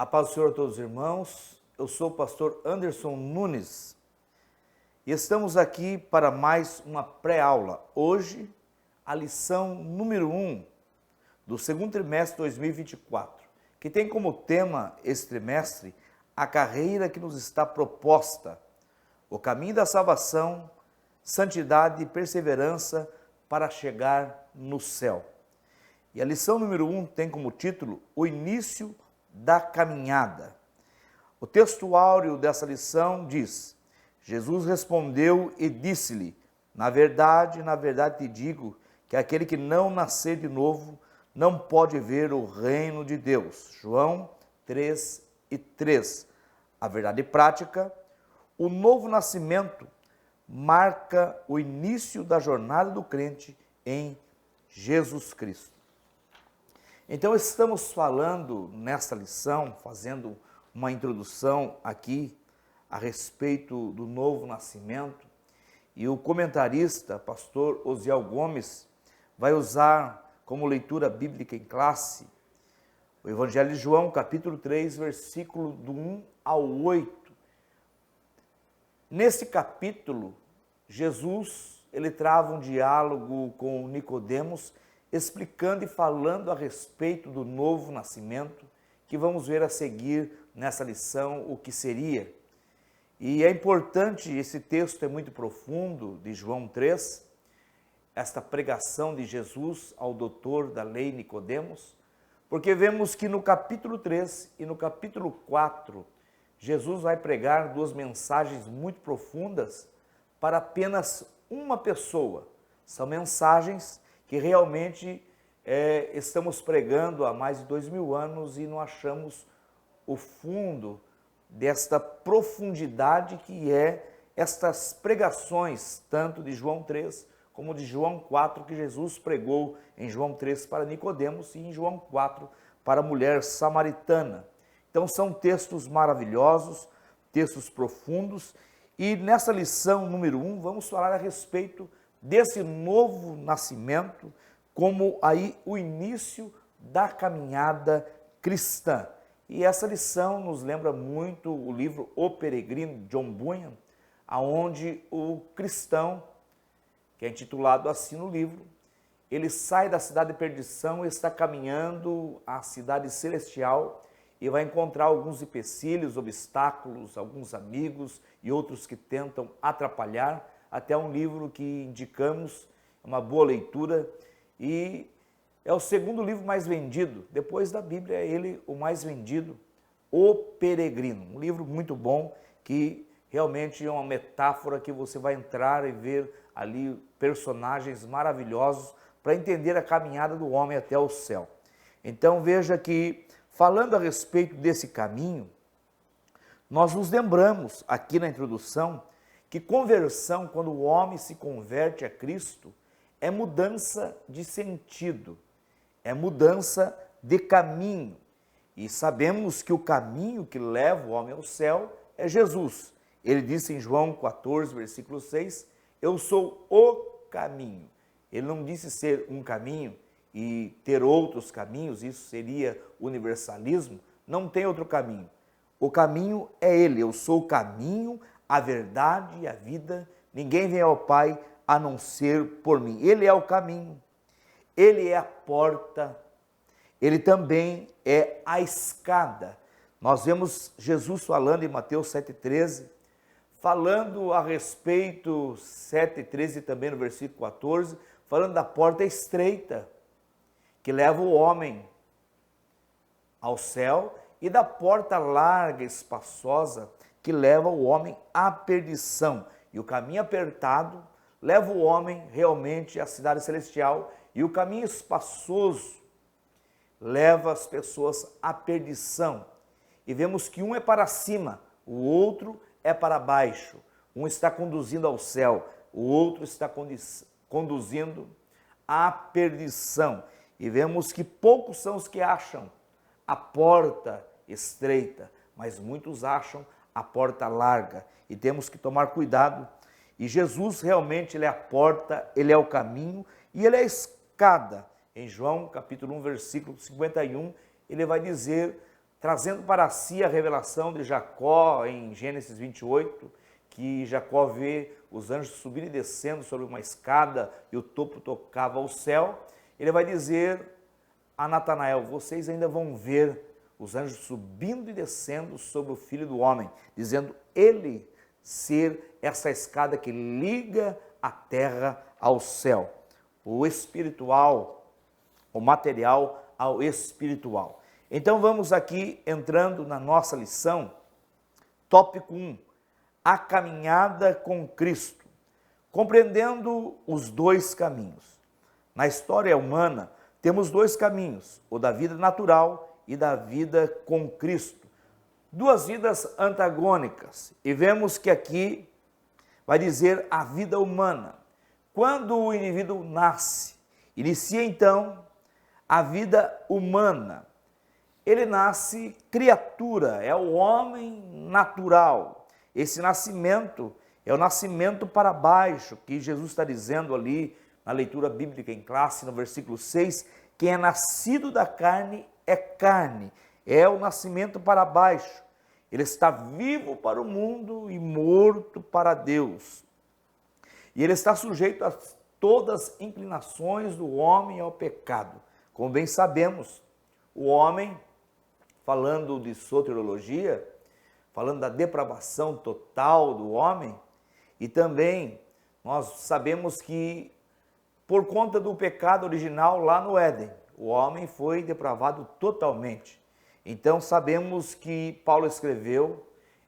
A paz do Senhor a todos os irmãos, eu sou o pastor Anderson Nunes e estamos aqui para mais uma pré-aula. Hoje, a lição número 1 do segundo trimestre de 2024, que tem como tema esse trimestre a carreira que nos está proposta, o caminho da salvação, santidade e perseverança para chegar no céu. E a lição número 1 tem como título o início da caminhada. O texto áureo dessa lição diz: Jesus respondeu e disse-lhe: na verdade te digo que aquele que não nascer de novo não pode ver o reino de Deus. João 3:3. A verdade prática: o novo nascimento marca o início da jornada do crente em Jesus Cristo. Então, estamos falando nesta lição, fazendo uma introdução aqui a respeito do novo nascimento, e o comentarista, pastor Osiel Gomes, vai usar como leitura bíblica em classe o Evangelho de João, capítulo 3, versículo do 1 ao 8. Nesse capítulo, Jesus, ele trava um diálogo com Nicodemos, explicando e falando a respeito do novo nascimento, que vamos ver a seguir nessa lição o que seria. E é importante, esse texto é muito profundo, de João 3, esta pregação de Jesus ao doutor da lei Nicodemos, porque vemos que no capítulo 3 e no capítulo 4, Jesus vai pregar duas mensagens muito profundas para apenas uma pessoa. São mensagens que realmente estamos pregando há mais de 2000 anos e não achamos o fundo desta profundidade que é estas pregações, tanto de João 3 como de João 4, que Jesus pregou em João 3 para Nicodemos e em João 4 para a mulher samaritana. Então são textos maravilhosos, textos profundos, e nessa lição número 1 vamos falar a respeito desse novo nascimento, como aí o início da caminhada cristã. E essa lição nos lembra muito o livro O Peregrino, de John Bunyan, aonde o cristão, que é intitulado assim no livro, ele sai da cidade de perdição e está caminhando à cidade celestial e vai encontrar alguns empecilhos, obstáculos, alguns amigos e outros que tentam atrapalhar, até um livro que indicamos, uma boa leitura, e é o segundo livro mais vendido, depois da Bíblia é ele o mais vendido, O Peregrino, um livro muito bom, que realmente é uma metáfora que você vai entrar e ver ali personagens maravilhosos para entender a caminhada do homem até o céu. Então veja que, falando a respeito desse caminho, nós nos lembramos aqui na introdução que conversão, quando o homem se converte a Cristo, é mudança de sentido, é mudança de caminho. E sabemos que o caminho que leva o homem ao céu é Jesus. Ele disse em João 14, versículo 6, eu sou o caminho. Ele não disse ser um caminho e ter outros caminhos, isso seria universalismo. Não tem outro caminho. O caminho é ele, eu sou o caminho, a verdade e a vida, ninguém vem ao Pai a não ser por mim. Ele é o caminho, ele é a porta, ele também é a escada. Nós vemos Jesus falando em Mateus 7,13, falando a respeito, 7,13 também no versículo 14, falando da porta estreita, que leva o homem ao céu, e da porta larga, espaçosa, que leva o homem à perdição. E o caminho apertado leva o homem realmente à cidade celestial, e o caminho espaçoso leva as pessoas à perdição. E vemos que um é para cima, o outro é para baixo. Um está conduzindo ao céu, o outro está conduzindo à perdição. E vemos que poucos são os que acham a porta estreita, mas muitos acham a porta larga. E temos que tomar cuidado. E Jesus realmente ele é a porta, ele é o caminho e ele é a escada. Em João capítulo 1, versículo 51, ele vai dizer trazendo para si a revelação de Jacó em Gênesis 28, que Jacó vê os anjos subindo e descendo sobre uma escada e o topo tocava ao céu. Ele vai dizer a Natanael: vocês ainda vão ver os anjos subindo e descendo sobre o Filho do Homem, dizendo ele ser essa escada que liga a terra ao céu, o espiritual, o material ao espiritual. Então vamos aqui entrando na nossa lição, tópico 1, a caminhada com Cristo, compreendendo os dois caminhos. Na história humana, temos dois caminhos, o da vida natural e da vida com Cristo. Duas vidas antagônicas. E vemos que aqui vai dizer a vida humana. Quando o indivíduo nasce, inicia então a vida humana. Ele nasce criatura, é o homem natural. Esse nascimento é o nascimento para baixo, que Jesus está dizendo ali na leitura bíblica em classe, no versículo 6, quem é nascido da carne, é o nascimento para baixo. Ele está vivo para o mundo e morto para Deus. E ele está sujeito a todas as inclinações do homem ao pecado. Como bem sabemos, o homem, falando de soteriologia, falando da depravação total do homem, e também nós sabemos que por conta do pecado original lá no Éden, o homem foi depravado totalmente. Então sabemos que Paulo escreveu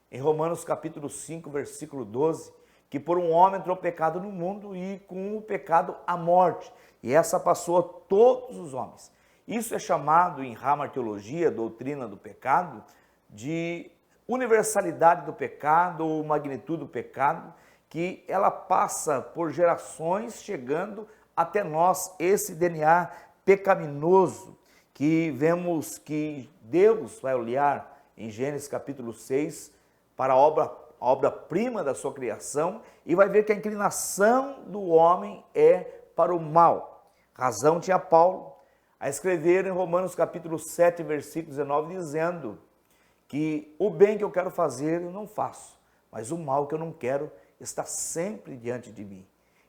em Romanos capítulo 5, versículo 12, que por um homem entrou o pecado no mundo e com o pecado a morte. E essa passou a todos os homens. Isso é chamado em Rama Teologia, doutrina do pecado, de universalidade do pecado ou magnitude do pecado, que ela passa por gerações chegando até nós, esse DNA pecaminoso, que vemos que Deus vai olhar em Gênesis capítulo 6 para a obra-prima da sua criação e vai ver que a inclinação do homem é para o mal. Razão tinha Paulo a escrever em Romanos capítulo 7, versículo 19, dizendo que o bem que eu quero fazer eu não faço, mas o mal que eu não quero está sempre diante de mim.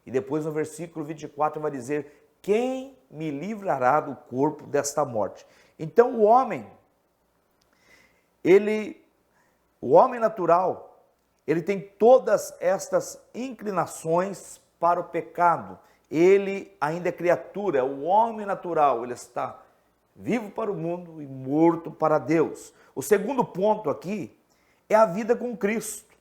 E depois no versículo 24 vai dizer, quem me livrará do corpo desta morte? Então o homem natural, ele tem todas estas inclinações para o pecado. Ele ainda é criatura, é o homem natural, ele está vivo para o mundo e morto para Deus. O segundo ponto aqui é a vida com Cristo.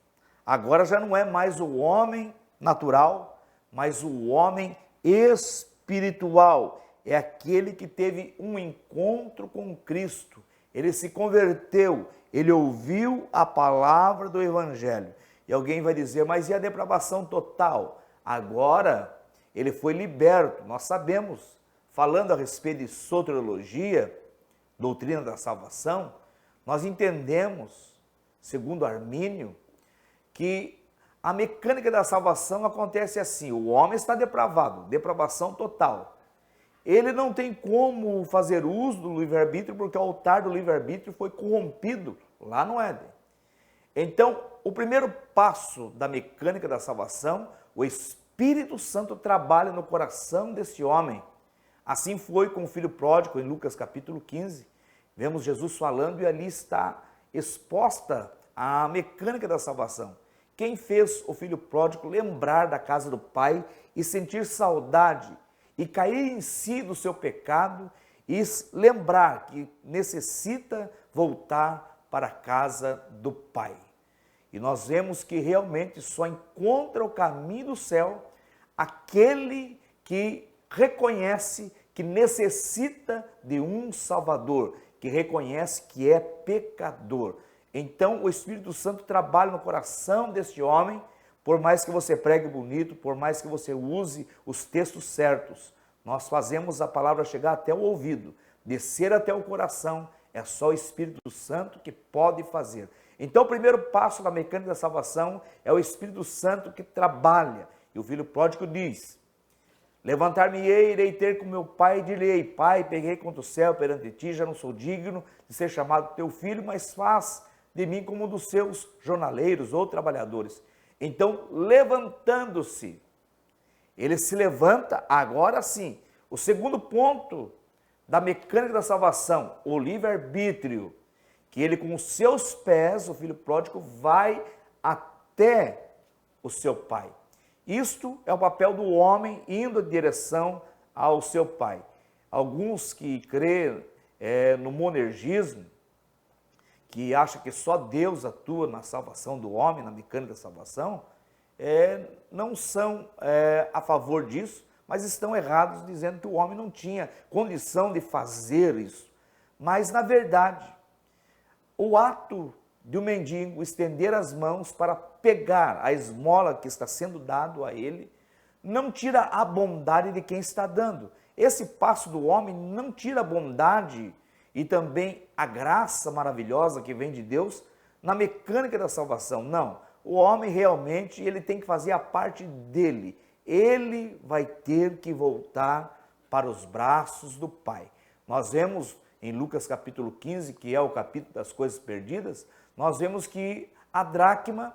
Agora já não é mais o homem natural, mas o homem espiritual. É aquele que teve um encontro com Cristo. Ele se converteu, ele ouviu a palavra do Evangelho. E alguém vai dizer, mas e a depravação total? Agora ele foi liberto. Nós sabemos, falando a respeito de soteriologia, doutrina da salvação, nós entendemos, segundo Armínio, que a mecânica da salvação acontece assim, o homem está depravado, depravação total. Ele não tem como fazer uso do livre-arbítrio, porque o altar do livre-arbítrio foi corrompido lá no Éden. Então, o primeiro passo da mecânica da salvação, o Espírito Santo trabalha no coração desse homem. Assim foi com o filho pródigo, em Lucas capítulo 15. Vemos Jesus falando e ali está exposta a mecânica da salvação. Quem fez o filho pródigo lembrar da casa do pai e sentir saudade e cair em si do seu pecado e lembrar que necessita voltar para a casa do pai. E nós vemos que realmente só encontra o caminho do céu aquele que reconhece que necessita de um Salvador, que reconhece que é pecador. Então o Espírito Santo trabalha no coração deste homem, por mais que você pregue bonito, por mais que você use os textos certos, nós fazemos a palavra chegar até o ouvido, descer até o coração, é só o Espírito Santo que pode fazer. Então o primeiro passo da mecânica da salvação é o Espírito Santo que trabalha. E o filho pródigo diz, Levantar-me-ei, irei ter com meu pai e direi: Pai, peguei contra o céu perante ti, já não sou digno de ser chamado teu filho, mas faz de mim como um dos seus jornaleiros ou trabalhadores. Então, levantando-se, ele se levanta, agora sim. O segundo ponto da mecânica da salvação, o livre-arbítrio, que ele com os seus pés, o filho pródigo, vai até o seu pai. Isto é o papel do homem indo em direção ao seu pai. Alguns que crêem no monergismo, que acham que só Deus atua na salvação do homem, na mecânica da salvação, não são a favor disso, mas estão errados dizendo que o homem não tinha condição de fazer isso. Mas, na verdade, o ato de um mendigo estender as mãos para pegar a esmola que está sendo dado a ele, não tira a bondade de quem está dando. Esse passo do homem não tira a bondade e também a graça maravilhosa que vem de Deus na mecânica da salvação. Não, o homem realmente ele tem que fazer a parte dele. Ele vai ter que voltar para os braços do Pai. Nós vemos em Lucas capítulo 15, que é o capítulo das coisas perdidas, nós vemos que a dracma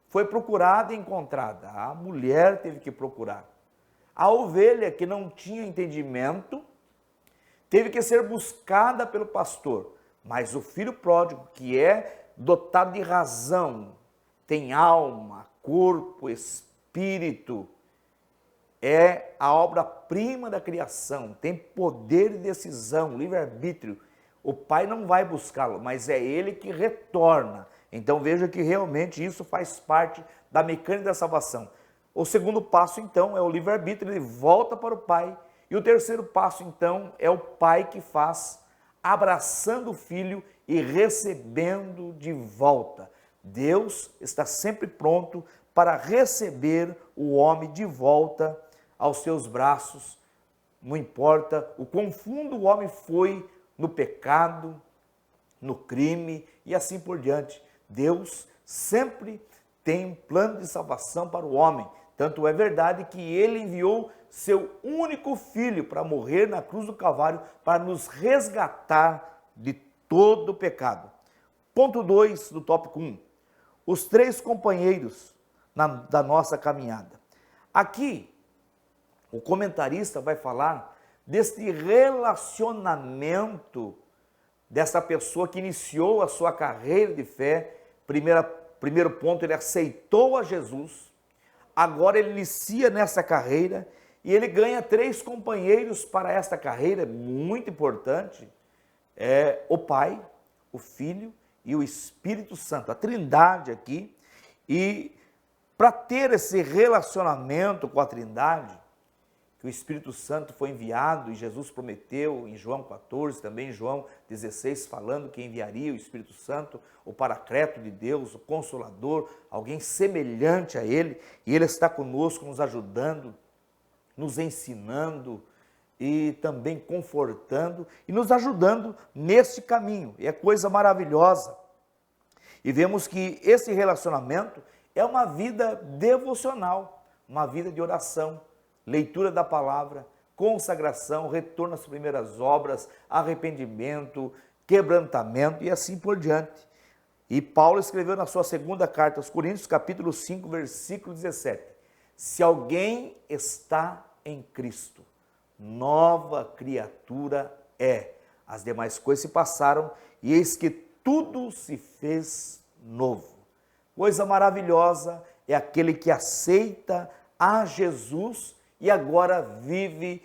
foi procurada e encontrada. A mulher teve que procurar. A ovelha que não tinha entendimento teve que ser buscada pelo pastor. Mas o filho pródigo, que é dotado de razão, tem alma, corpo, espírito, é a obra-prima da criação, tem poder de decisão, livre-arbítrio. O pai não vai buscá-lo, mas é ele que retorna. Então veja que realmente isso faz parte da mecânica da salvação. O segundo passo, então, é o livre-arbítrio, ele volta para o pai. E o terceiro passo, então, é o pai que faz, abraçando o filho e recebendo de volta. Deus está sempre pronto para receber o homem de volta aos seus braços. Não importa o quão fundo o homem foi no pecado, no crime e assim por diante. Deus sempre tem um plano de salvação para o homem. Tanto é verdade que ele enviou seu único filho para morrer na cruz do Calvário para nos resgatar de todo o pecado. Ponto 2 do tópico 1. Os três companheiros da nossa caminhada. Aqui, o comentarista vai falar deste relacionamento dessa pessoa que iniciou a sua carreira de fé. Primeiro ponto, ele aceitou a Jesus. Agora ele inicia nessa carreira e ele ganha três companheiros para esta carreira, muito importante. O Pai, o Filho e o Espírito Santo, a Trindade aqui. E para ter esse relacionamento com a Trindade, que o Espírito Santo foi enviado e Jesus prometeu em João 14, também em João 16, falando que enviaria o Espírito Santo, o Paracleto de Deus, o Consolador, alguém semelhante a Ele, e Ele está conosco, nos ajudando, nos ensinando e também confortando e nos ajudando neste caminho. E é coisa maravilhosa. E vemos que esse relacionamento é uma vida devocional, uma vida de oração, leitura da palavra, consagração, retorno às primeiras obras, arrependimento, quebrantamento e assim por diante. E Paulo escreveu na sua segunda carta aos Coríntios, capítulo 5, versículo 17. Se alguém está em Cristo, nova criatura é. As demais coisas se passaram e eis que tudo se fez novo. Coisa maravilhosa é aquele que aceita a Jesus e agora vive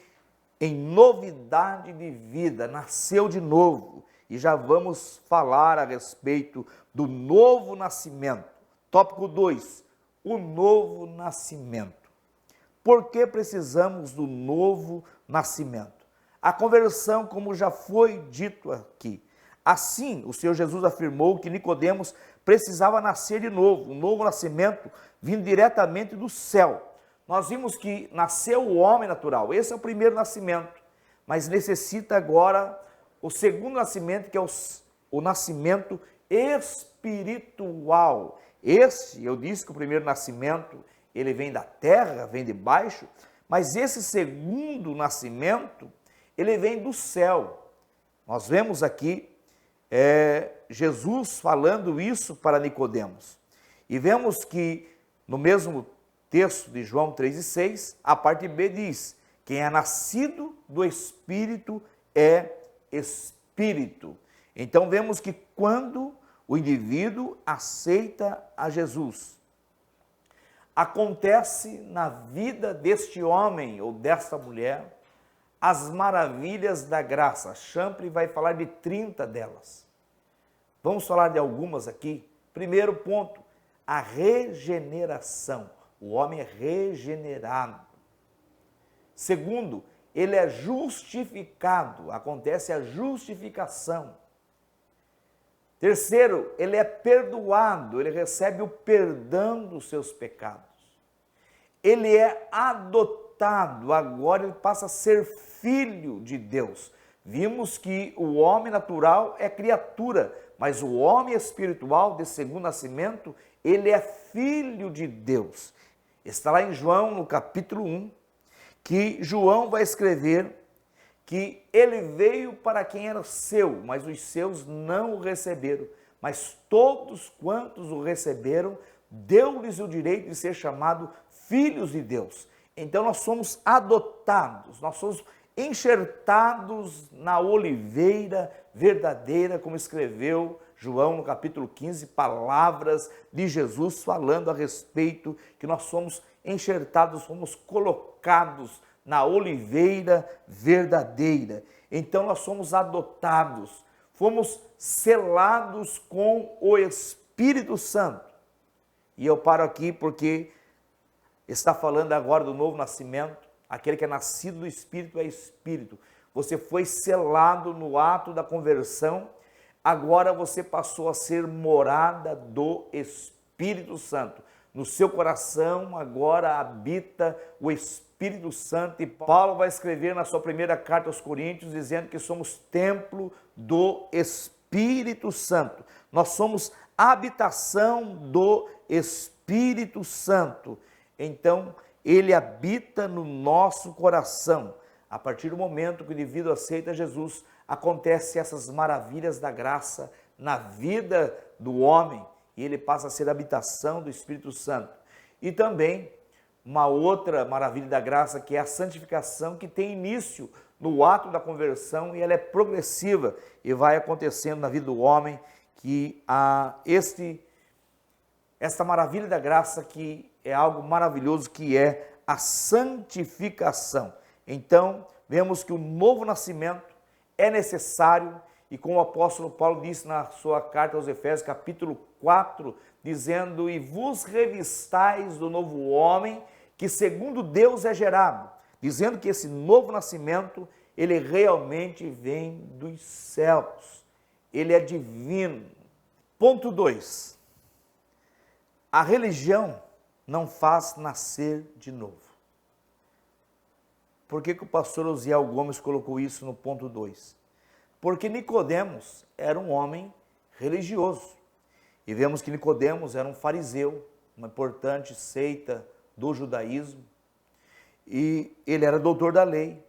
em novidade de vida, nasceu de novo. E já vamos falar a respeito do novo nascimento. Tópico 2, o novo nascimento. Por que precisamos do novo nascimento? A conversão, como já foi dito aqui. Assim, o Senhor Jesus afirmou que Nicodemos precisava nascer de novo, um novo nascimento vindo diretamente do céu. Nós vimos que nasceu o homem natural, esse é o primeiro nascimento, mas necessita agora o segundo nascimento, que é o nascimento espiritual. Esse, eu disse que o primeiro nascimento, ele vem da terra, vem de baixo, Mas esse segundo nascimento, ele vem do céu. Nós vemos aqui Jesus falando isso para Nicodemos. E vemos que no mesmo texto de João 3,6, a parte B diz: quem é nascido do Espírito é Espírito. Então vemos que quando o indivíduo aceita a Jesus, acontece na vida deste homem ou desta mulher as maravilhas da graça. Champre vai falar de 30 delas. Vamos falar de algumas aqui. Primeiro ponto, a regeneração. O homem é regenerado. Segundo, ele é justificado. Acontece a justificação. Terceiro, ele é perdoado. Ele recebe o perdão dos seus pecados. Ele é adotado. Agora ele passa a ser filho de Deus. Vimos que o homem natural é criatura, mas o homem espiritual de segundo nascimento, ele é filho de Deus. Está lá em João, no capítulo 1, que João vai escrever que ele veio para quem era seu, mas os seus não o receberam. Mas todos quantos o receberam, deu-lhes o direito de ser chamado filhos de Deus. Então nós somos adotados, nós somos enxertados na oliveira verdadeira, como escreveu João no capítulo 15, palavras de Jesus falando a respeito que nós somos enxertados, somos colocados na oliveira verdadeira. Então nós somos adotados, fomos selados com o Espírito Santo. E eu paro aqui porque está falando agora do novo nascimento. Aquele que é nascido do Espírito é Espírito. Você foi selado no ato da conversão, agora você passou a ser morada do Espírito Santo. No seu coração agora habita o Espírito Santo. E Paulo vai escrever na sua primeira carta aos Coríntios, dizendo que somos templo do Espírito Santo. Nós somos habitação do Espírito Santo. Então, ele habita no nosso coração. A partir do momento que o indivíduo aceita Jesus, acontecem essas maravilhas da graça na vida do homem, e ele passa a ser a habitação do Espírito Santo. E também uma outra maravilha da graça, que é a santificação, que tem início no ato da conversão, e ela é progressiva, e vai acontecendo na vida do homem, que esta maravilha da graça, que é algo maravilhoso, que é a santificação. Então, vemos que o novo nascimento é necessário, e como o apóstolo Paulo disse na sua carta aos Efésios, capítulo 4, dizendo: e vos revistais do novo homem, que segundo Deus é gerado, dizendo que esse novo nascimento, ele realmente vem dos céus, ele é divino. Ponto 2, a religião não faz nascer de novo. Por que o pastor Osiel Gomes colocou isso no ponto 2? Porque Nicodemos era um homem religioso. E vemos que Nicodemos era um fariseu, uma importante seita do judaísmo. E ele era doutor da lei.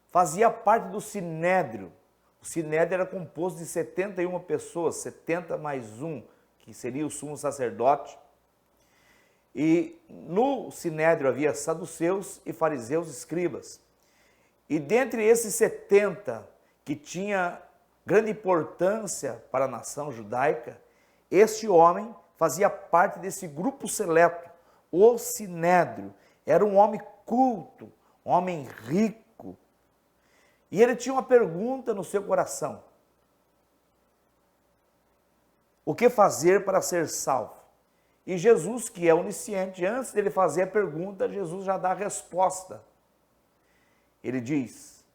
Fazia parte do Sinédrio. O Sinédrio era composto de 71 pessoas, 70 mais um, que seria o sumo sacerdote. E no Sinédrio havia saduceus e fariseus escribas. E dentre esses 70, que tinha grande importância para a nação judaica, este homem fazia parte desse grupo seleto, o Sinédrio. Era um homem culto, um homem rico. E ele tinha uma pergunta no seu coração: o que fazer para ser salvo? E Jesus, que é onisciente, antes dele fazer a pergunta, Jesus já dá a resposta. Ele diz: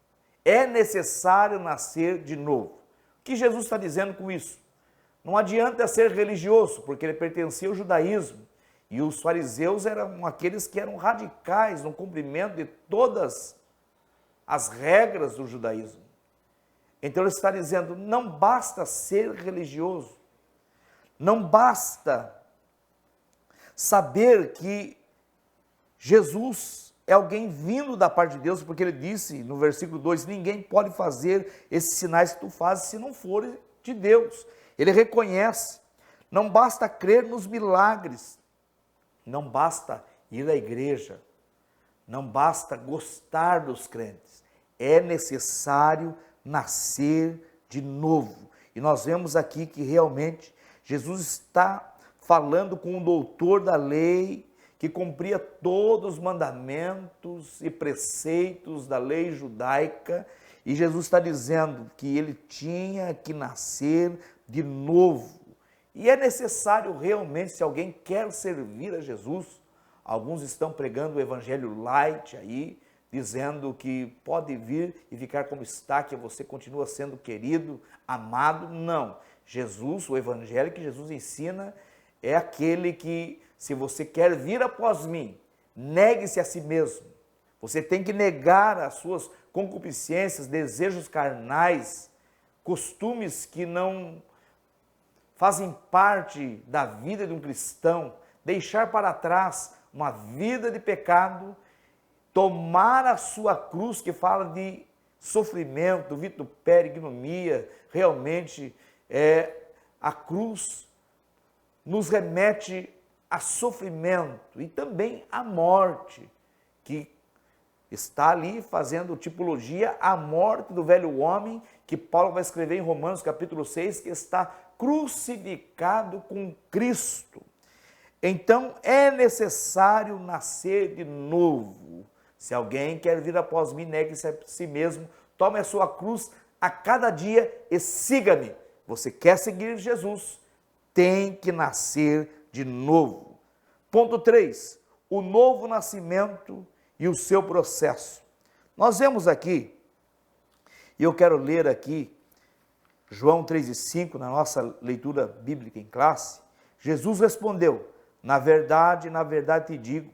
é necessário nascer de novo. O que Jesus está dizendo com isso? Não adianta ser religioso, porque ele pertencia ao judaísmo. E os fariseus eram aqueles que eram radicais no cumprimento de todas as regras do judaísmo. Então ele está dizendo: não basta ser religioso, não basta saber que Jesus é alguém vindo da parte de Deus, porque ele disse no versículo 2, ninguém pode fazer esses sinais que tu fazes se não for de Deus. Ele reconhece, não basta crer nos milagres, não basta ir à igreja, não basta gostar dos crentes, é necessário nascer de novo. E nós vemos aqui que realmente Jesus está falando com um doutor da lei, que cumpria todos os mandamentos e preceitos da lei judaica, e Jesus está dizendo que ele tinha que nascer de novo. E é necessário realmente, se alguém quer servir a Jesus, alguns estão pregando o evangelho light aí, dizendo que pode vir e ficar como está, que você continua sendo querido, amado. Não, Jesus, o evangelho que Jesus ensina é aquele que, se você quer vir após mim, negue-se a si mesmo. Você tem que negar as suas concupiscências, desejos carnais, costumes que não fazem parte da vida de um cristão, deixar para trás uma vida de pecado, tomar a sua cruz, que fala de sofrimento, vitupério, ignomia. Realmente, a cruz nos remete a sofrimento e também a morte, que está ali fazendo tipologia à morte do velho homem, que Paulo vai escrever em Romanos capítulo 6, que está crucificado com Cristo. Então é necessário nascer de novo. Se alguém quer vir após mim, negue-se a si mesmo, tome a sua cruz a cada dia e siga-me. Você quer seguir Jesus, tem que nascer de novo. Ponto 3, o novo nascimento e o seu processo. Nós vemos aqui, e eu quero ler aqui, João 3,5, na nossa leitura bíblica em classe. Jesus respondeu, na verdade te digo,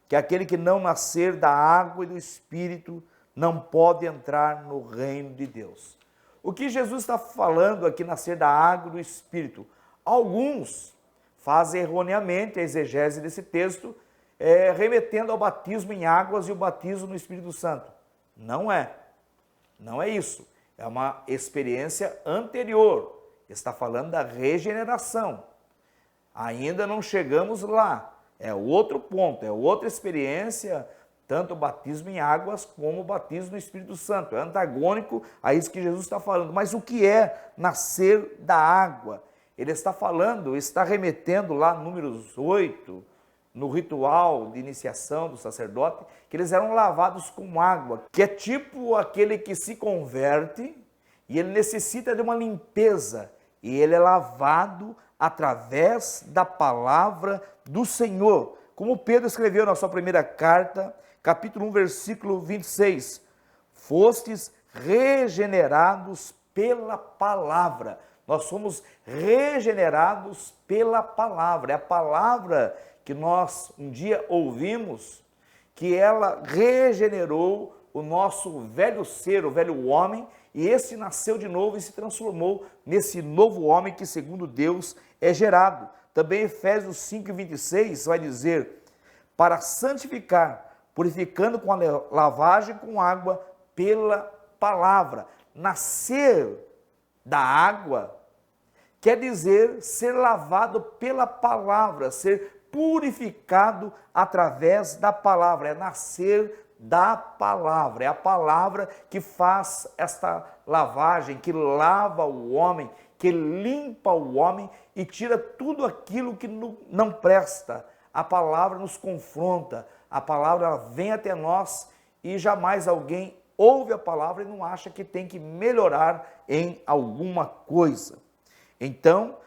que aquele que não nascer da água e do Espírito não pode entrar no reino de Deus. O que Jesus está falando aqui, nascer da água e do Espírito? Alguns fazem erroneamente a exegese desse texto, remetendo ao batismo em águas e o batismo no Espírito Santo. Não é isso. É uma experiência anterior. Está falando da regeneração. Ainda não chegamos lá. É outro ponto, é outra experiência, tanto o batismo em águas como o batismo no Espírito Santo. É antagônico a isso que Jesus está falando. Mas o que é nascer da água? Ele está falando, está remetendo lá no Números 8, no ritual de iniciação do sacerdote, que eles eram lavados com água, que é tipo aquele que se converte e ele necessita de uma limpeza, e ele é lavado através da palavra do Senhor. Como Pedro escreveu na sua primeira carta, capítulo 1, versículo 26, fostes regenerados pela palavra. Nós somos regenerados pela palavra. É a palavra que nós um dia ouvimos, que ela regenerou o nosso velho ser, o velho homem, e esse nasceu de novo e se transformou nesse novo homem que, segundo Deus, é gerado. Também Efésios 5,26 vai dizer, para santificar, purificando com a lavagem com água pela palavra. Nascer da água quer dizer ser lavado pela palavra, ser purificado através da palavra, é nascer da palavra, é a palavra que faz esta lavagem, que lava o homem, que limpa o homem e tira tudo aquilo que não presta. A palavra nos confronta, a palavra vem até nós e jamais alguém ouve a palavra e não acha que tem que melhorar em alguma coisa. Então,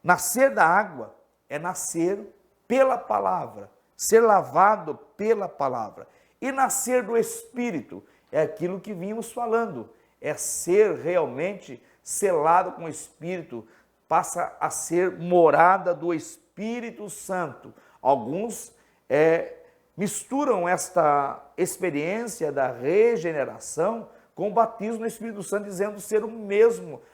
nascer da água é nascer pela palavra, ser lavado pela palavra. E nascer do Espírito é aquilo que vimos falando, é ser realmente selado com o Espírito, passa a ser morada do Espírito Santo. Alguns misturam esta experiência da regeneração com o batismo no Espírito Santo, dizendo ser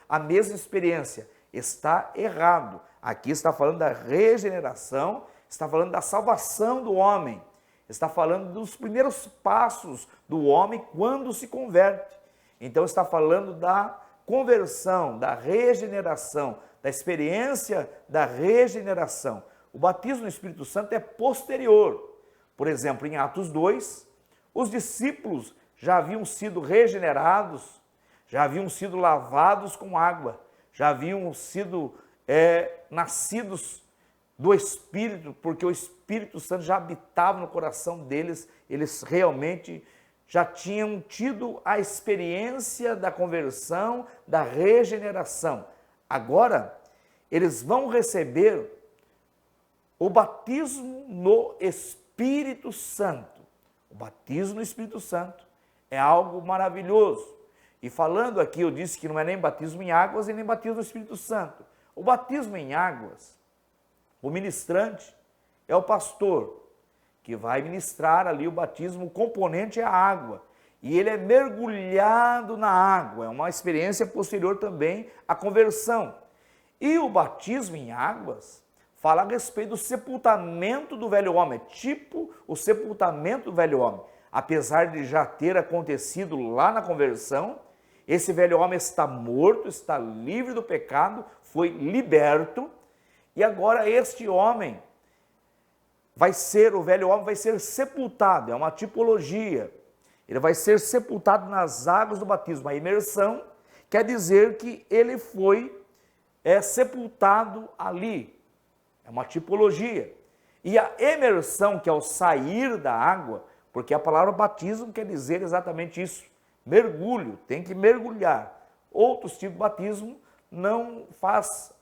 a mesma experiência. Está errado. Aqui está falando da regeneração, está falando da salvação do homem. Está falando dos primeiros passos do homem quando se converte. Então está falando da conversão, da regeneração, da experiência da regeneração. O batismo no Espírito Santo é posterior. Por exemplo, em Atos 2, os discípulos já haviam sido regenerados, já haviam sido lavados com água, já haviam sido nascidos do Espírito, porque o Espírito Santo já habitava no coração deles, eles realmente já tinham tido a experiência da conversão, da regeneração. Agora, eles vão receber o batismo no Espírito Santo. O batismo no Espírito Santo é algo maravilhoso. E falando aqui, eu disse que não é nem batismo em águas e nem batismo no Espírito Santo. O batismo em águas, o ministrante é o pastor, que vai ministrar ali o batismo, o componente é a água. E ele é mergulhado na água, é uma experiência posterior também à conversão. E o batismo em águas fala a respeito do sepultamento do velho homem, tipo o sepultamento do velho homem. Apesar de já ter acontecido lá na conversão, esse velho homem está morto, está livre do pecado, foi liberto, e agora este homem o velho homem vai ser sepultado, é uma tipologia. Ele vai ser sepultado nas águas do batismo. A imersão quer dizer que ele foi sepultado ali. É uma tipologia. E a emersão, que é o sair da água, porque a palavra batismo quer dizer exatamente isso. Mergulho, tem que mergulhar. Outros tipos de batismo não faz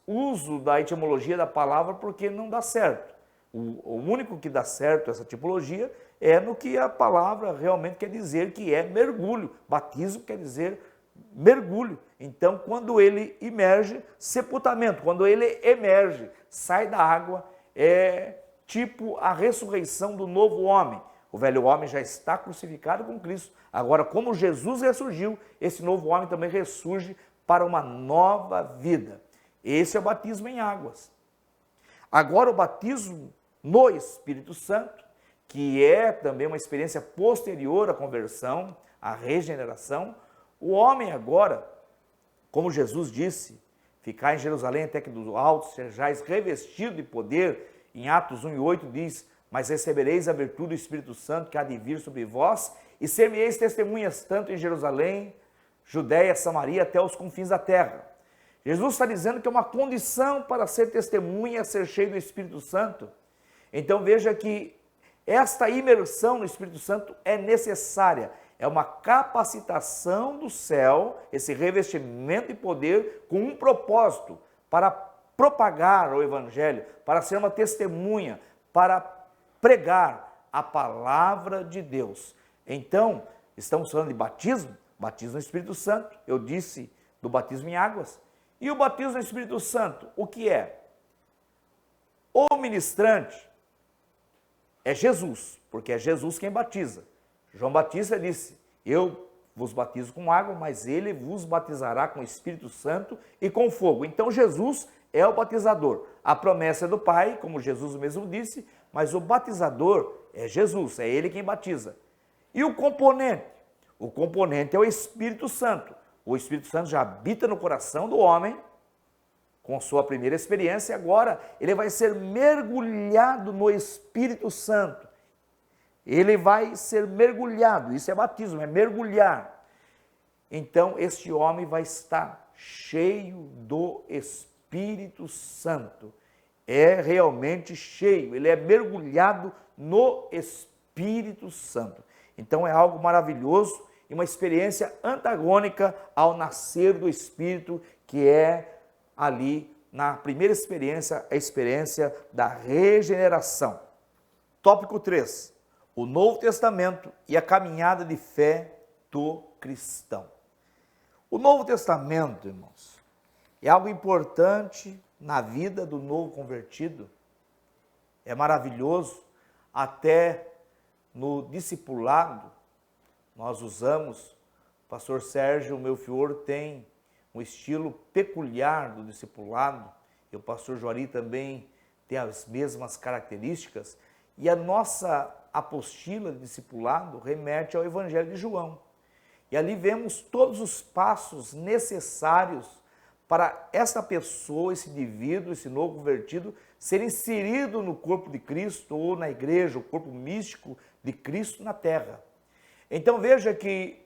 uso da etimologia da palavra porque não dá certo. O único que dá certo essa tipologia é no que a palavra realmente quer dizer, que é mergulho. Batismo quer dizer mergulho. Então, quando ele emerge, sepultamento. Quando ele emerge, sai da água, é tipo a ressurreição do novo homem. O velho homem já está crucificado com Cristo. Agora, como Jesus ressurgiu, esse novo homem também ressurge para uma nova vida. Esse é o batismo em águas. Agora, o batismo no Espírito Santo, que é também uma experiência posterior à conversão, à regeneração. O homem agora, como Jesus disse, ficar em Jerusalém até que do alto sejais revestido de poder. Em Atos 1:8 diz: mas recebereis a virtude do Espírito Santo que há de vir sobre vós, e ser-me-eis testemunhas tanto em Jerusalém, Judéia, Samaria, até os confins da terra. Jesus está dizendo que é uma condição para ser testemunha, ser cheio do Espírito Santo. Então veja que esta imersão no Espírito Santo é necessária, é uma capacitação do céu, esse revestimento de poder com um propósito, para propagar o Evangelho, para ser uma testemunha, para pregar a palavra de Deus. Então, estamos falando de batismo, batismo no Espírito Santo. Eu disse do batismo em águas. E o batismo no Espírito Santo, o que é? O ministrante é Jesus, porque é Jesus quem batiza. João Batista disse: eu vos batizo com água, mas ele vos batizará com o Espírito Santo e com fogo. Então Jesus é o batizador. A promessa é do Pai, como Jesus mesmo disse, mas o batizador é Jesus, é ele quem batiza. E o componente? O componente é o Espírito Santo. O Espírito Santo já habita no coração do homem, com sua primeira experiência, e agora ele vai ser mergulhado no Espírito Santo. Ele vai ser mergulhado, isso é batismo, é mergulhar. Então, este homem vai estar cheio do Espírito Santo. É realmente cheio, ele é mergulhado no Espírito Santo. Então, é algo maravilhoso e uma experiência antagônica ao nascer do Espírito, que é ali, na primeira experiência, a experiência da regeneração. Tópico 3. O Novo Testamento e a caminhada de fé do cristão. O Novo Testamento, irmãos, é algo importante na vida do novo convertido. É maravilhoso, até no discipulado, nós usamos, o pastor Sérgio Melfior tem um estilo peculiar do discipulado, e o pastor Juari também tem as mesmas características, e a nossa apostila de discipulado remete ao Evangelho de João. E ali vemos todos os passos necessários para essa pessoa, esse indivíduo, esse novo convertido, ser inserido no corpo de Cristo ou na igreja, o corpo místico de Cristo na terra. Então veja que,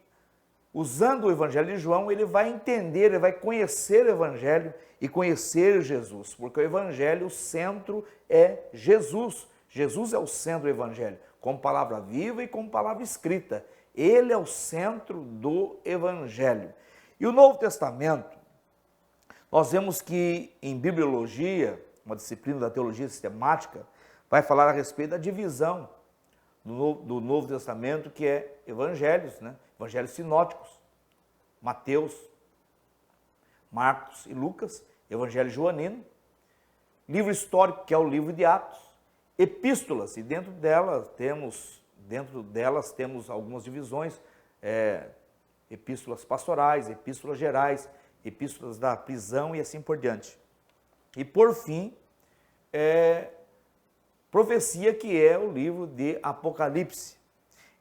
usando o Evangelho de João, ele vai entender, ele vai conhecer o Evangelho e conhecer Jesus, porque o Evangelho, o centro é Jesus. Jesus é o centro do Evangelho, com palavra viva e com palavra escrita. Ele é o centro do Evangelho. E o Novo Testamento, nós vemos que em bibliologia, uma disciplina da teologia sistemática, vai falar a respeito da divisão do Novo Testamento, que é evangelhos, né? Evangelhos sinóticos, Mateus, Marcos e Lucas, Evangelho joanino, livro histórico, que é o livro de Atos, epístolas, e dentro delas temos algumas divisões, epístolas pastorais, epístolas gerais, epístolas da prisão e assim por diante. E por fim, profecia, que é o livro de Apocalipse.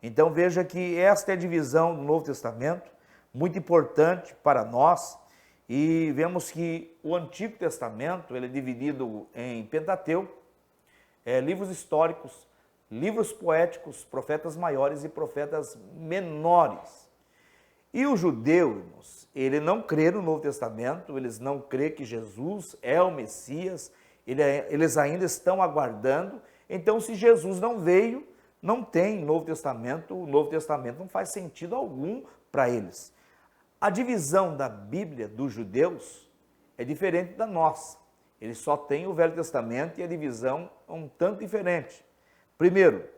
Então veja que esta é a divisão do Novo Testamento, muito importante para nós, e vemos que o Antigo Testamento ele é dividido em Pentateuco, livros históricos, livros poéticos, profetas maiores e profetas menores. E os judeus, ele não crê no Novo Testamento, eles não crê que Jesus é o Messias, eles ainda estão aguardando. Então, se Jesus não veio, não tem Novo Testamento, o Novo Testamento não faz sentido algum para eles. A divisão da Bíblia dos judeus é diferente da nossa. Eles só têm o Velho Testamento e a divisão é um tanto diferente. Primeiro,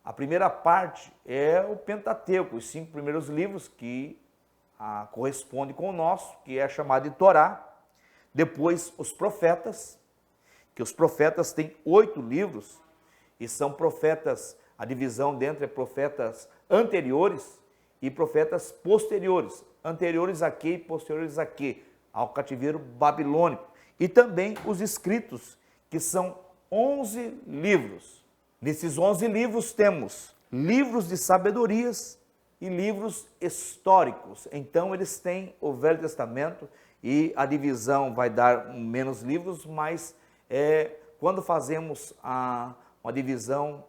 a primeira parte é o Pentateuco, os 5 primeiros livros que corresponde com o nosso, que é chamado de Torá. Depois, os profetas, que os profetas têm 8 livros, e são profetas, a divisão dentro é profetas anteriores e profetas posteriores, anteriores a quê e posteriores a quê? Ao cativeiro babilônico. E também os escritos, que são 11 livros. Nesses 11 livros temos livros de sabedorias e livros históricos. Então eles têm o Velho Testamento e a divisão vai dar menos livros, mas quando fazemos uma divisão,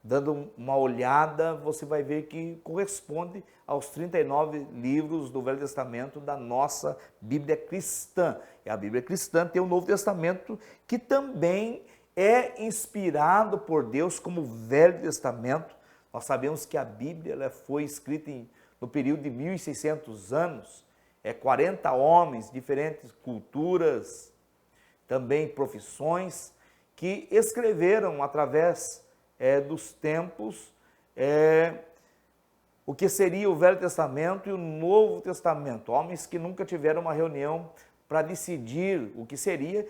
dando uma olhada, você vai ver que corresponde aos 39 livros do Velho Testamento da nossa Bíblia cristã. E a Bíblia cristã tem o Novo Testamento, que também é inspirado por Deus como Velho Testamento. Nós sabemos que a Bíblia ela foi escrita no período de 1.600 anos, 40 homens, diferentes culturas, também profissões, que escreveram através dos tempos o que seria o Velho Testamento e o Novo Testamento. Homens que nunca tiveram uma reunião para decidir o que seria,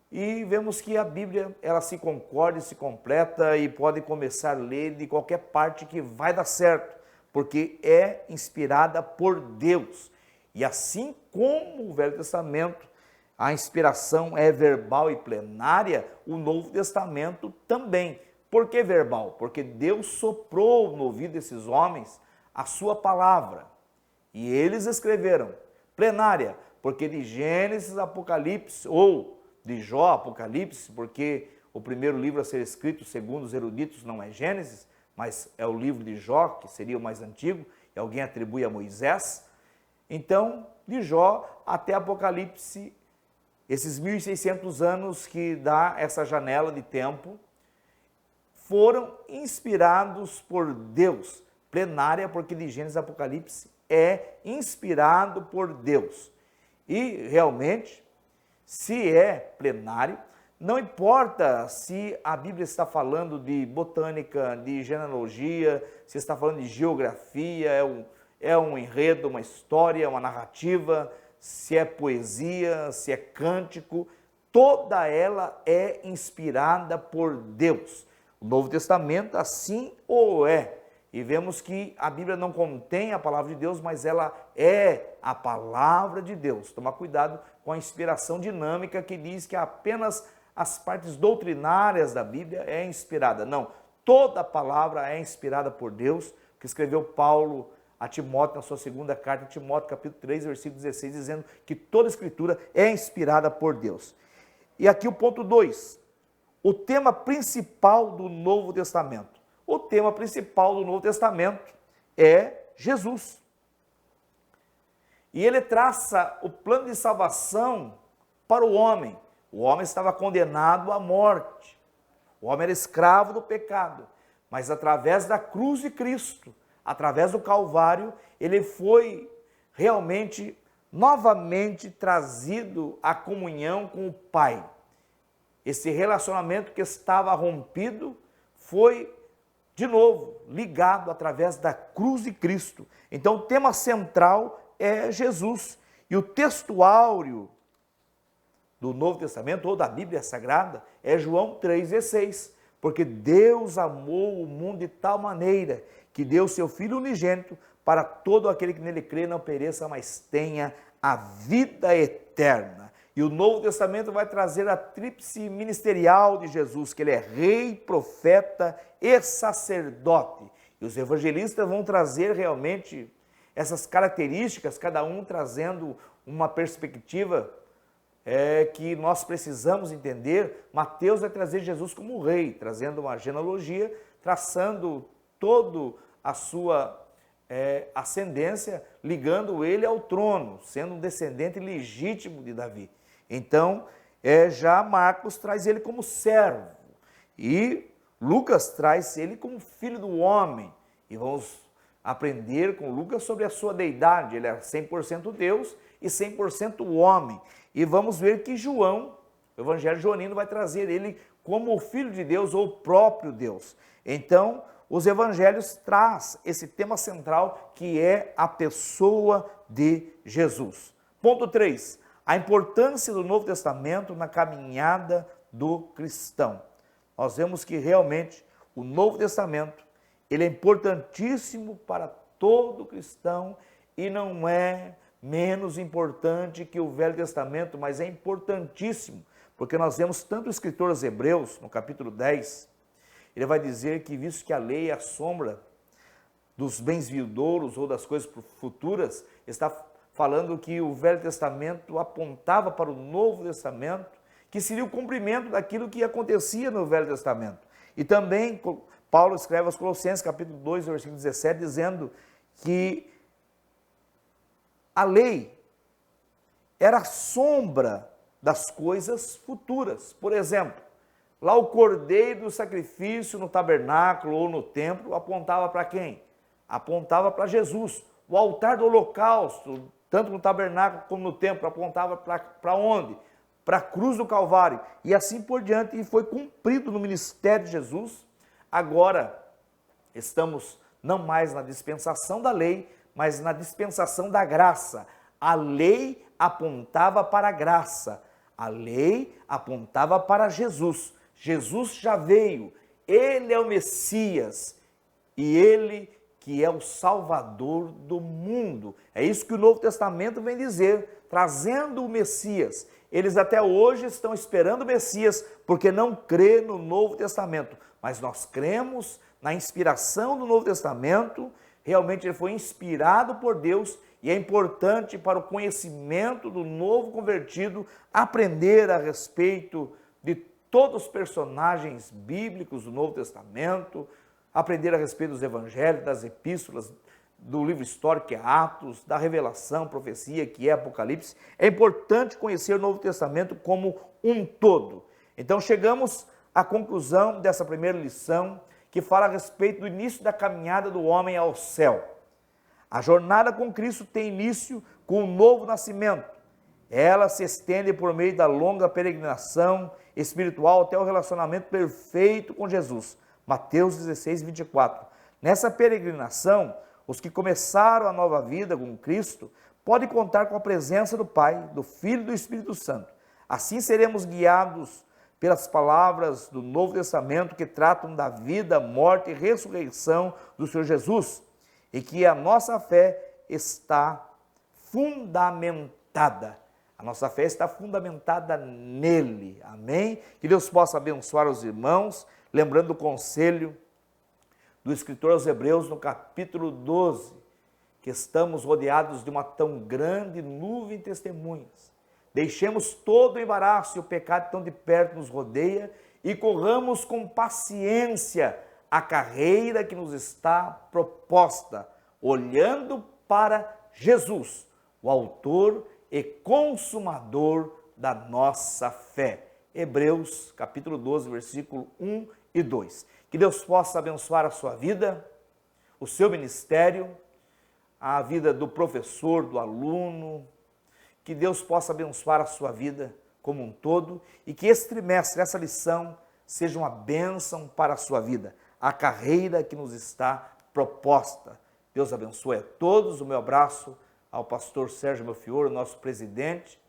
e vemos que a Bíblia ela se concorda e se completa e pode começar a ler de qualquer parte que vai dar certo, porque é inspirada por Deus. E assim como o Velho Testamento, a inspiração é verbal e plenária, o Novo Testamento também. Por que verbal? Porque Deus soprou no ouvido desses homens a sua palavra. E eles escreveram. Plenária, porque de Gênesis a Apocalipse, ou de Jó a Apocalipse, porque o primeiro livro a ser escrito, segundo os eruditos, não é Gênesis, mas é o livro de Jó, que seria o mais antigo, e alguém atribui a Moisés. Então, de Jó até Apocalipse, esses 1.600 anos que dá essa janela de tempo, foram inspirados por Deus. Plenária, porque de Gênesis a Apocalipse é inspirado por Deus. E, realmente, se é plenário, não importa se a Bíblia está falando de botânica, de genealogia, se está falando de geografia, é um enredo, uma história, uma narrativa, se é poesia, se é cântico, toda ela é inspirada por Deus. O Novo Testamento assim o é. E vemos que a Bíblia não contém a palavra de Deus, mas ela é a palavra de Deus. Toma cuidado com a inspiração dinâmica que diz que apenas as partes doutrinárias da Bíblia é inspirada. Não, toda a palavra é inspirada por Deus, que escreveu Paulo a Timóteo na sua segunda carta, Timóteo capítulo 3, versículo 16, dizendo que toda a escritura é inspirada por Deus. E aqui o ponto 2, o tema principal do Novo Testamento. O tema principal do Novo Testamento é Jesus. E ele traça o plano de salvação para o homem. O homem estava condenado à morte. O homem era escravo do pecado. Mas através da cruz de Cristo, através do Calvário, ele foi realmente, novamente trazido à comunhão com o Pai. Esse relacionamento que estava rompido foi, de novo, ligado através da cruz de Cristo. Então, o tema central é Jesus. E o texto áureo do Novo Testamento, ou da Bíblia Sagrada, é João 3,16. Porque Deus amou o mundo de tal maneira que deu seu Filho unigênito para todo aquele que nele crê não pereça, mas tenha a vida eterna. E o Novo Testamento vai trazer a tríplice ministerial de Jesus, que ele é rei, profeta e sacerdote. E os evangelistas vão trazer realmente essas características, cada um trazendo uma perspectiva que nós precisamos entender. Mateus vai trazer Jesus como rei, trazendo uma genealogia, traçando toda a sua ascendência, ligando ele ao trono, sendo um descendente legítimo de Davi. Então, já Marcos traz ele como servo, e Lucas traz ele como filho do homem, e vamos aprender com Lucas sobre a sua deidade. Ele é 100% Deus e 100% homem. E vamos ver que João, o Evangelho joanino, vai trazer ele como o Filho de Deus ou o próprio Deus. Então, os Evangelhos trazem esse tema central, que é a pessoa de Jesus. Ponto 3. A importância do Novo Testamento na caminhada do cristão. Nós vemos que realmente o Novo Testamento ele é importantíssimo para todo cristão e não é menos importante que o Velho Testamento, mas é importantíssimo, porque nós vemos tanto o escritor aos Hebreus, no capítulo 10, ele vai dizer que, visto que a lei é a sombra dos bens vindouros ou das coisas futuras, está falando que o Velho Testamento apontava para o Novo Testamento, que seria o cumprimento daquilo que acontecia no Velho Testamento. E também Paulo escreve aos Colossenses, capítulo 2, versículo 17, dizendo que a lei era a sombra das coisas futuras. Por exemplo, lá o cordeiro do sacrifício no tabernáculo ou no templo apontava para quem? Apontava para Jesus. O altar do holocausto, tanto no tabernáculo como no templo, apontava para onde? Para a cruz do Calvário. E assim por diante, e foi cumprido no ministério de Jesus. Agora, estamos não mais na dispensação da lei, mas na dispensação da graça. A lei apontava para a graça, a lei apontava para Jesus. Jesus já veio, ele é o Messias e ele que é o Salvador do mundo. É isso que o Novo Testamento vem dizer, trazendo o Messias. Eles até hoje estão esperando o Messias porque não crê no Novo Testamento, mas nós cremos na inspiração do Novo Testamento. Realmente ele foi inspirado por Deus e é importante para o conhecimento do novo convertido aprender a respeito de todos os personagens bíblicos do Novo Testamento, aprender a respeito dos evangelhos, das epístolas, do livro histórico que é Atos, da revelação, profecia que é Apocalipse. É importante conhecer o Novo Testamento como um todo. Então chegamos à conclusão dessa primeira lição, que fala a respeito do início da caminhada do homem ao céu. A jornada com Cristo tem início com o novo nascimento. Ela se estende por meio da longa peregrinação espiritual até o relacionamento perfeito com Jesus. Mateus 16, 24. Nessa peregrinação, os que começaram a nova vida com Cristo podem contar com a presença do Pai, do Filho e do Espírito Santo. Assim seremos guiados pelas palavras do Novo Testamento que tratam da vida, morte e ressurreição do Senhor Jesus, e que a nossa fé está fundamentada. A nossa fé está fundamentada nele. Amém? Que Deus possa abençoar os irmãos, lembrando o conselho do escritor aos Hebreus no capítulo 12, que estamos rodeados de uma tão grande nuvem de testemunhas. Deixemos todo o embaraço e o pecado que tão de perto nos rodeia e corramos com paciência a carreira que nos está proposta, olhando para Jesus, o autor e consumador da nossa fé. Hebreus capítulo 12, versículo 1 e 2. Que Deus possa abençoar a sua vida, o seu ministério, a vida do professor, do aluno. Que Deus possa abençoar a sua vida como um todo e que esse trimestre, essa lição, seja uma bênção para a sua vida, a carreira que nos está proposta. Deus abençoe a todos. O meu abraço ao pastor Sérgio Melfior, nosso presidente,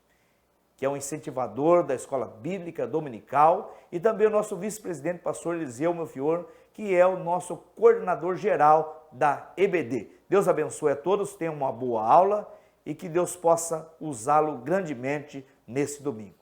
que é um incentivador da Escola Bíblica Dominical, e também o nosso vice-presidente, pastor Eliseu Melfior, que é o nosso coordenador geral da EBD. Deus abençoe a todos, tenham uma boa aula e que Deus possa usá-lo grandemente nesse domingo.